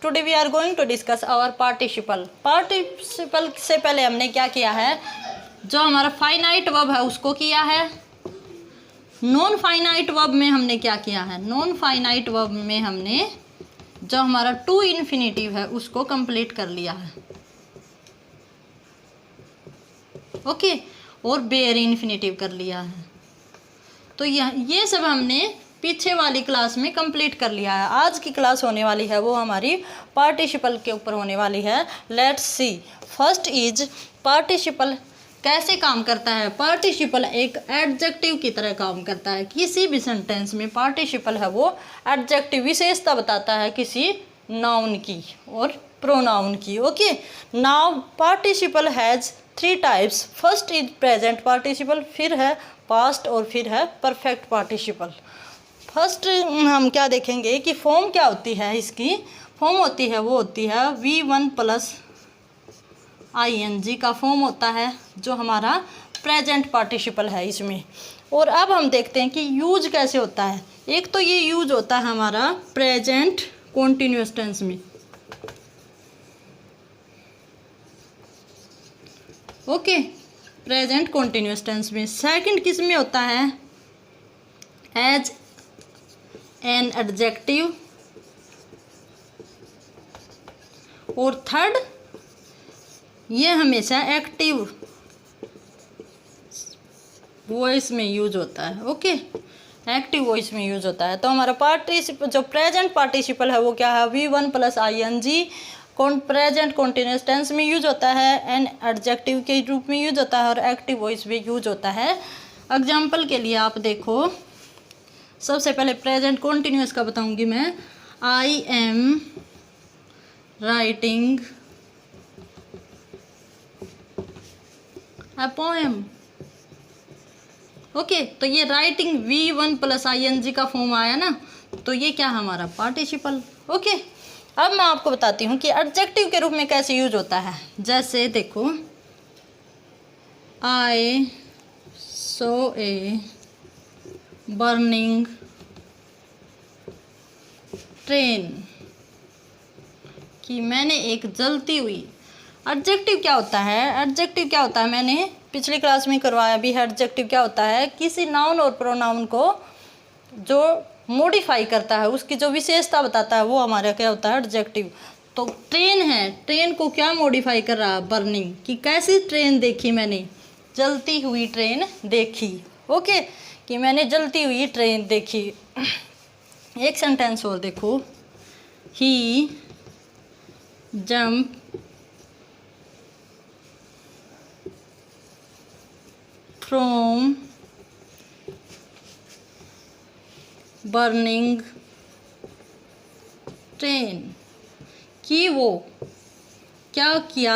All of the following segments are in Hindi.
Today we are going to discuss our participle. Participle से पहले हमने क्या किया है, जो हमारा फाइनाइट वर्ब है उसको किया है। नॉन फाइनाइट वर्ब में हमने क्या किया है, नॉन फाइनाइट वर्ब में हमने जो हमारा टू इन्फिनेटिव है उसको कंप्लीट कर लिया है। ओके, और बेयर इन्फिनेटिव कर लिया है। तो ये सब हमने पीछे वाली क्लास में कंप्लीट कर लिया है। आज की क्लास होने वाली है वो हमारी पार्टिसिपल के ऊपर होने वाली है। Let's see, first is participle कैसे काम करता है। पार्टिसिपल एक एडजेक्टिव की तरह काम करता है। किसी भी सेंटेंस में पार्टिसिपल है वो एडजेक्टिव विशेषता बताता है किसी नाउन की और प्रोनाउन की। Okay, now participle has three types. First is present participle, फिर है पास्ट और फिर है परफेक्ट पार्टिसिपल। फर्स्ट हम क्या देखेंगे कि फॉर्म क्या होती है इसकी। फॉर्म होती है वो होती है V1 प्लस ING का फॉर्म होता है जो हमारा प्रेजेंट पार्टिसिपल है इसमें। और अब हम देखते हैं कि यूज कैसे होता है। एक तो ये यूज होता है हमारा प्रेजेंट कॉन्टिन्यूअस टेंस में। ओके, प्रेजेंट कॉन्टिन्यूअस टेंस में। सेकंड किस में होता है, एज एन एडजेक्टिव। और थर्ड, ये हमेशा एक्टिव वॉइस में यूज होता है। ओके, एक्टिव वॉइस में यूज होता है। तो हमारा पार्टिसिपल जो प्रेजेंट पार्टिसिपल है वो क्या है, V1 plus ING present continuous tense में यूज होता है, एन एडजेक्टिव के रूप में यूज होता है और एक्टिव वॉइस में यूज होता है। एग्जाम्पल के लिए आप देखो, सबसे पहले प्रेजेंट कॉन्टिन्यूअस का बताऊंगी मैं। I am writing a poem. Okay, तो ये राइटिंग V1 प्लस ING का फॉर्म आया ना, तो ये क्या हमारा पार्टिसिपल। ओके, अब मैं आपको बताती हूँ कि एडजेक्टिव के रूप में कैसे यूज होता है। जैसे देखो, आई सो ए बर्निंग ट्रेन, कि मैंने एक जलती हुई। एडजेक्टिव क्या होता है, एडजेक्टिव क्या होता है, मैंने पिछली क्लास में करवाया भी है। एडजेक्टिव क्या होता है, किसी नाउन और प्रोनाउन को जो मॉडिफाई करता है, उसकी जो विशेषता बताता है वो हमारा क्या होता है, एडजेक्टिव। तो ट्रेन है, ट्रेन को क्या मॉडिफाई कर रहा है, बर्निंग, कि कैसी ट्रेन देखी मैंने, जलती हुई ट्रेन देखी। ओके, कि मैंने जलती हुई ट्रेन देखी। एक सेंटेंस और देखो, ही जंप फ्रॉम बर्निंग ट्रेन, कि वो क्या किया,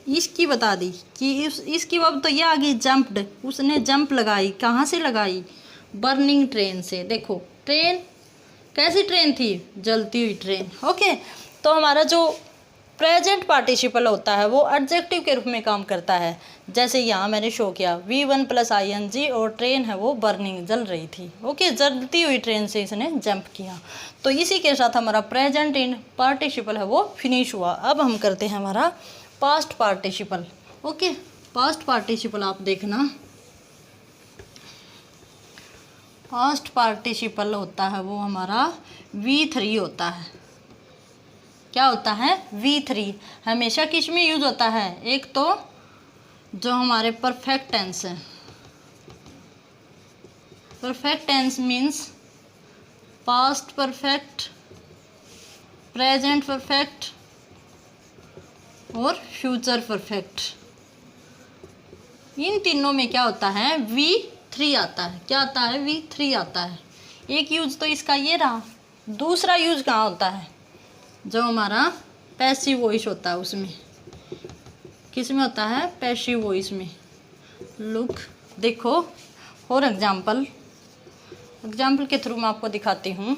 इसकी बता दी कि इसकी अब तो ये आ गई जंप्ड, उसने जंप लगाई, कहाँ से लगाई, बर्निंग ट्रेन से। देखो ट्रेन कैसी ट्रेन थी, जलती हुई ट्रेन। ओके, तो हमारा जो प्रेजेंट पार्टिसिपल होता है वो एडजेक्टिव के रूप में काम करता है। जैसे यहाँ मैंने शो किया V1 प्लस ING और ट्रेन है वो बर्निंग, जल रही थी। ओके, जलती हुई ट्रेन से इसने जंप किया। तो इसी के साथ हमारा प्रेजेंट इन पार्टिसिपल है वो फिनिश हुआ। अब हम करते हैं हमारा past participle. Okay, past participle आप देखना, पास्ट पार्टिसिपल होता है वो हमारा V3 होता है। क्या होता है, V3। हमेशा किस में यूज होता है, एक तो जो हमारे परफेक्ट टेंस है। Perfect tense means past perfect, present perfect और फ्यूचर परफेक्ट। इन तीनों में क्या होता है, V3 आता है। क्या आता है, V3 आता है। एक यूज तो इसका ये रहा। दूसरा यूज कहाँ होता है, जो हमारा पैसिव वॉइस होता है उसमें। किस में होता है, पैसिव वॉइस में। लुक, देखो फॉर एग्जाम्पल, एग्जाम्पल के थ्रू मैं आपको दिखाती हूँ।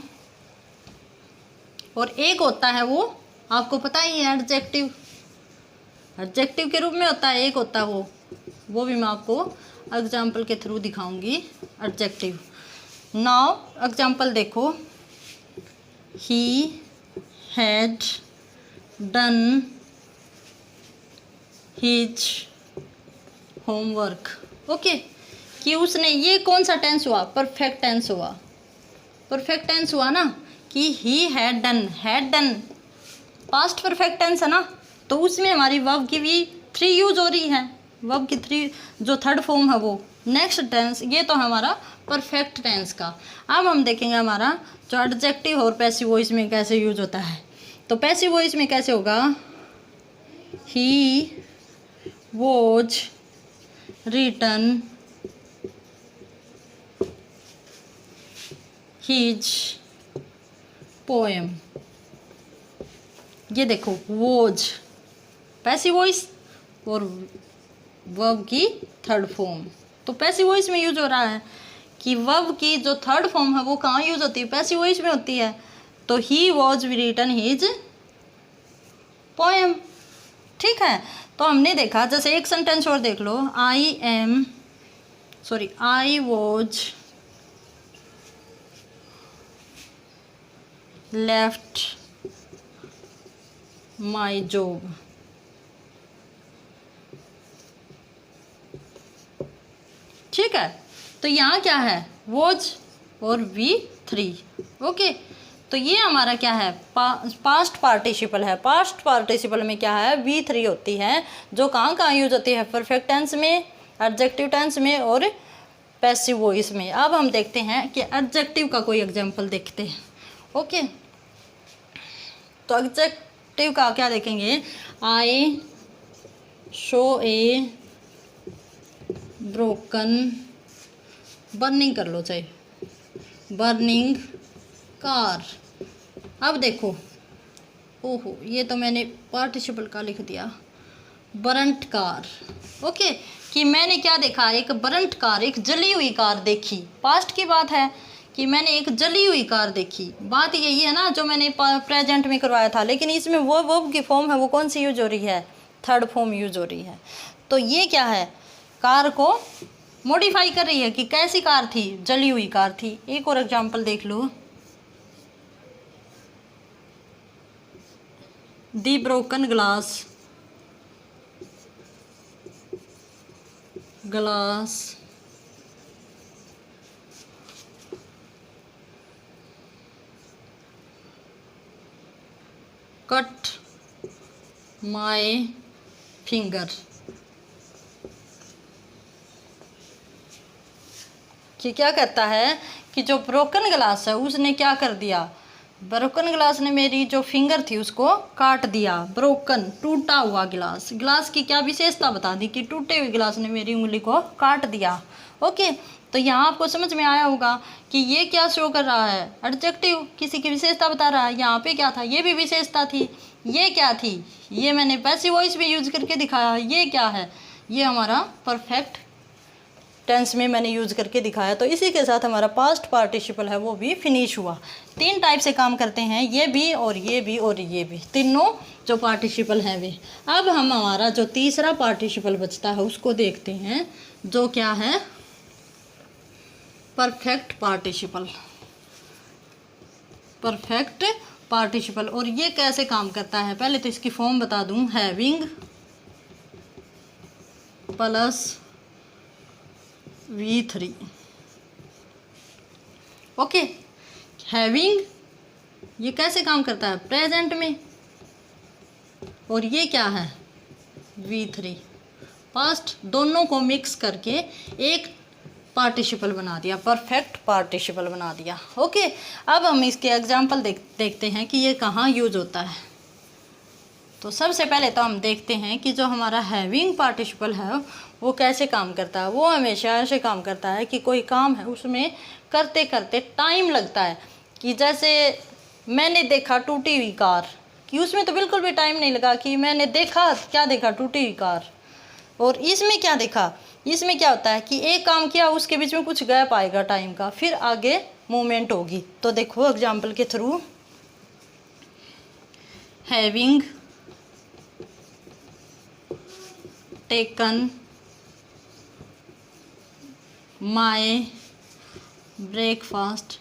और एक होता है वो आपको पता ही है, एडजेक्टिव, एडजेक्टिव के रूप में होता है। एक होता है वो भी मैं आपको एग्जाम्पल के थ्रू दिखाऊंगी, एडजेक्टिव। नाउ एग्जाम्पल देखो, he had done his homework. Okay, कि उसने, ये कौन सा टेंस हुआ? परफेक्ट टेंस हुआ, परफेक्ट टेंस हुआ ना, कि he had done past perfect tense है ना, तो उसमें हमारी वर्ब की भी 3 यूज हो रही है, वर्ब की 3 जो थर्ड फॉर्म है वो नेक्स्ट टेंस। ये तो हमारा परफेक्ट टेंस का। अब हम देखेंगे हमारा जो एडजेक्टिव और पैसिव वॉइस में कैसे यूज होता है। तो पैसिव वॉइस में कैसे होगा? He was written his poem. ये देखो, वॉज पैसिव वॉइस और वर्ब की थर्ड फॉर्म। तो पैसिव वॉइस में यूज हो रहा है कि वर्ब की जो थर्ड फॉर्म है वो कहाँ यूज होती है? पैसिव वॉइस में होती है। तो he was written his poem. ठीक है, तो हमने देखा, जैसे एक सेंटेंस और देख लो, I was left my job. ठीक है, तो यहाँ क्या है? वॉज और V3। ओके, तो ये हमारा क्या है? पास्ट पार्टिसिपल है। पास्ट पार्टिसिपल में क्या है? V3 होती है, जो कहाँ कहाँ यूज होती है? परफेक्ट टेंस में, एडजेक्टिव टेंस में और पैसिव वॉइस में। अब हम देखते हैं कि एडजेक्टिव का कोई एग्जांपल देखते हैं। ओके, तो एडजेक्टिव का क्या देखेंगे? I show A broken, burning कर लो चाहे, बर्निंग कार। अब देखो, ओहो, ये तो मैंने पार्टिसिपल का लिख दिया, बरंट कार। ओके, कि मैंने क्या देखा? एक बरंट कार, एक जली हुई कार देखी। पास्ट की बात है कि मैंने एक जली हुई कार देखी। बात यही है ना जो मैंने प्रेजेंट में करवाया था, लेकिन इसमें वो वर्ब की फॉर्म है वो कौन सी यूज हो रही है? थर्ड फॉर्म यूज हो रही है। तो ये क्या है? कार को मॉडिफाई कर रही है कि कैसी कार थी? जली हुई कार थी। एक और एग्जांपल देख लो, the broken glass, glass cut my finger. कि क्या कहता है कि जो ब्रोकन ग्लास है उसने क्या कर दिया? ब्रोकन ग्लास ने मेरी जो फिंगर थी उसको काट दिया। ब्रोकन, टूटा हुआ गिलास। गिलास की क्या विशेषता बता दी कि टूटे हुए गिलास ने मेरी उंगली को काट दिया। ओके, तो यहाँ आपको समझ में आया होगा कि ये क्या शो कर रहा है? एडजेक्टिव किसी की विशेषता बता रहा है। यहाँ पे क्या था? ये भी विशेषता थी। ये क्या थी? ये मैंने पैसिव वॉइस भी यूज करके दिखाया। ये क्या है? ये हमारा परफेक्ट टेंस में मैंने यूज करके दिखाया। तो इसी के साथ हमारा पास्ट पार्टिसिपल है वो भी फिनिश हुआ। 3 टाइप से काम करते हैं, ये भी और ये भी और ये भी, तीनों जो पार्टिसिपल हैं वे। अब हम हमारा जो तीसरा पार्टिसिपल बचता है उसको देखते हैं, जो क्या है? Perfect participle. Perfect participle. और ये कैसे काम करता है? पहले तो इसकी फॉर्म बता दूं, having plus V3। Okay, having ये कैसे काम करता है? प्रेजेंट में। और ये क्या है? V3 past. दोनों को मिक्स करके एक पार्टिसिपल बना दिया, परफेक्ट पार्टिसिपल बना दिया। ओके, अब हम इसके एग्जांपल देखते हैं कि ये कहाँ यूज होता है। तो सबसे पहले तो हम देखते हैं कि जो हमारा हैविंग पार्टिसिपल है वो कैसे काम करता है। वो हमेशा ऐसे काम करता है कि कोई काम है उसमें करते करते टाइम लगता है। कि जैसे मैंने देखा टूटी हुई कार, कि उसमें तो बिल्कुल भी टाइम नहीं लगा कि मैंने देखा, क्या देखा? टूटी हुई कार। और इसमें क्या देखा? इसमें क्या होता है कि एक काम किया, उसके बीच में कुछ गैप आएगा टाइम का, फिर आगे मूवमेंट होगी। तो देखो एग्जाम्पल के through, having taken my breakfast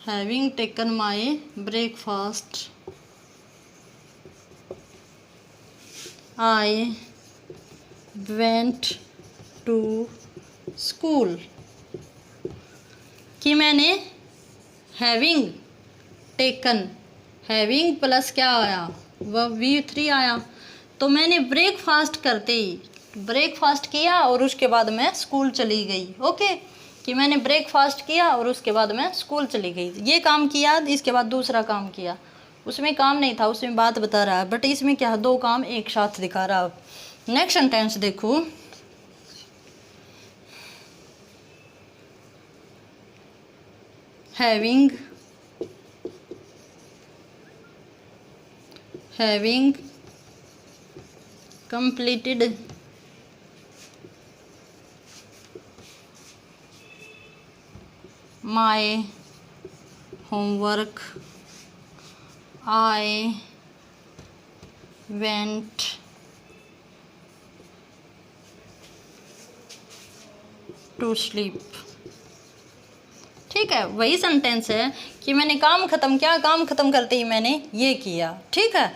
having taken my breakfast I went to school. कि मैंने हैविंग टेकन, हैविंग प्लस क्या आया, वह V3 आया, तो मैंने ब्रेकफास्ट करते ही ब्रेकफास्ट किया और उसके बाद मैं स्कूल चली गई। ओके, कि मैंने ब्रेकफास्ट किया और उसके बाद मैं स्कूल चली गई, ये काम किया, इसके बाद दूसरा काम किया। उसमें काम नहीं था, उसमें बात बता रहा है, बट इसमें क्या है, दो काम एक साथ दिखा रहा है। नेक्स्ट सेंटेंस देखो, having completed my homework I went to sleep। ठीक है, वही सेंटेंस है कि मैंने काम ख़त्म किया, काम ख़त्म करते ही मैंने ये किया। ठीक है,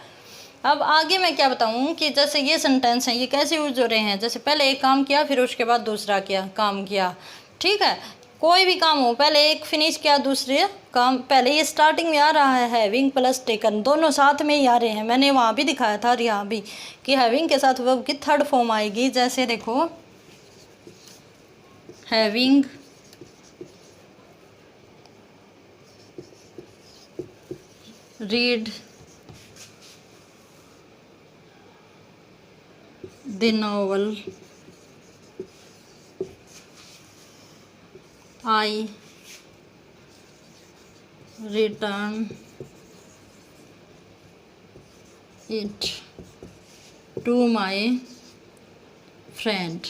अब आगे मैं क्या बताऊँ कि जैसे ये सेंटेंस हैं ये कैसे यूज हो रहे हैं, जैसे पहले एक काम किया फिर उसके बाद दूसरा काम किया। ठीक है, कोई भी काम हो, पहले एक फिनिश किया दूसरे काम, पहले ये स्टार्टिंग में आ रहा है हैविंग प्लस टेकन, दोनों साथ में ही आ रहे हैं। मैंने वहाँ भी दिखाया था और यहाँ भी कि हैविंग के साथ वर्ब की थर्ड फॉर्म आएगी। जैसे देखो, having read the novel I return it to my friend.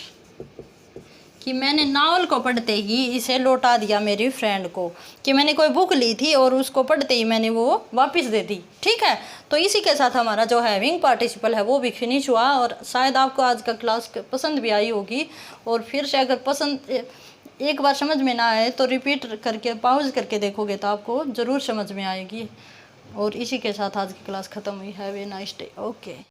कि मैंने नावल को पढ़ते ही इसे लौटा दिया मेरी फ्रेंड को, कि मैंने कोई बुक ली थी और उसको पढ़ते ही मैंने वो वापस दे दी। ठीक है, तो इसी के साथ हमारा जो हैविंग पार्टिसिपल है वो भी फिनिश हुआ। और शायद आपको आज का क्लास पसंद भी आई होगी, और फिर से अगर पसंद एक बार समझ में ना आए तो रिपीट करके पॉज करके देखोगे तो आपको ज़रूर समझ में आएगी। और इसी के साथ आज की क्लास ख़त्म हुई। Have a nice day. Okay.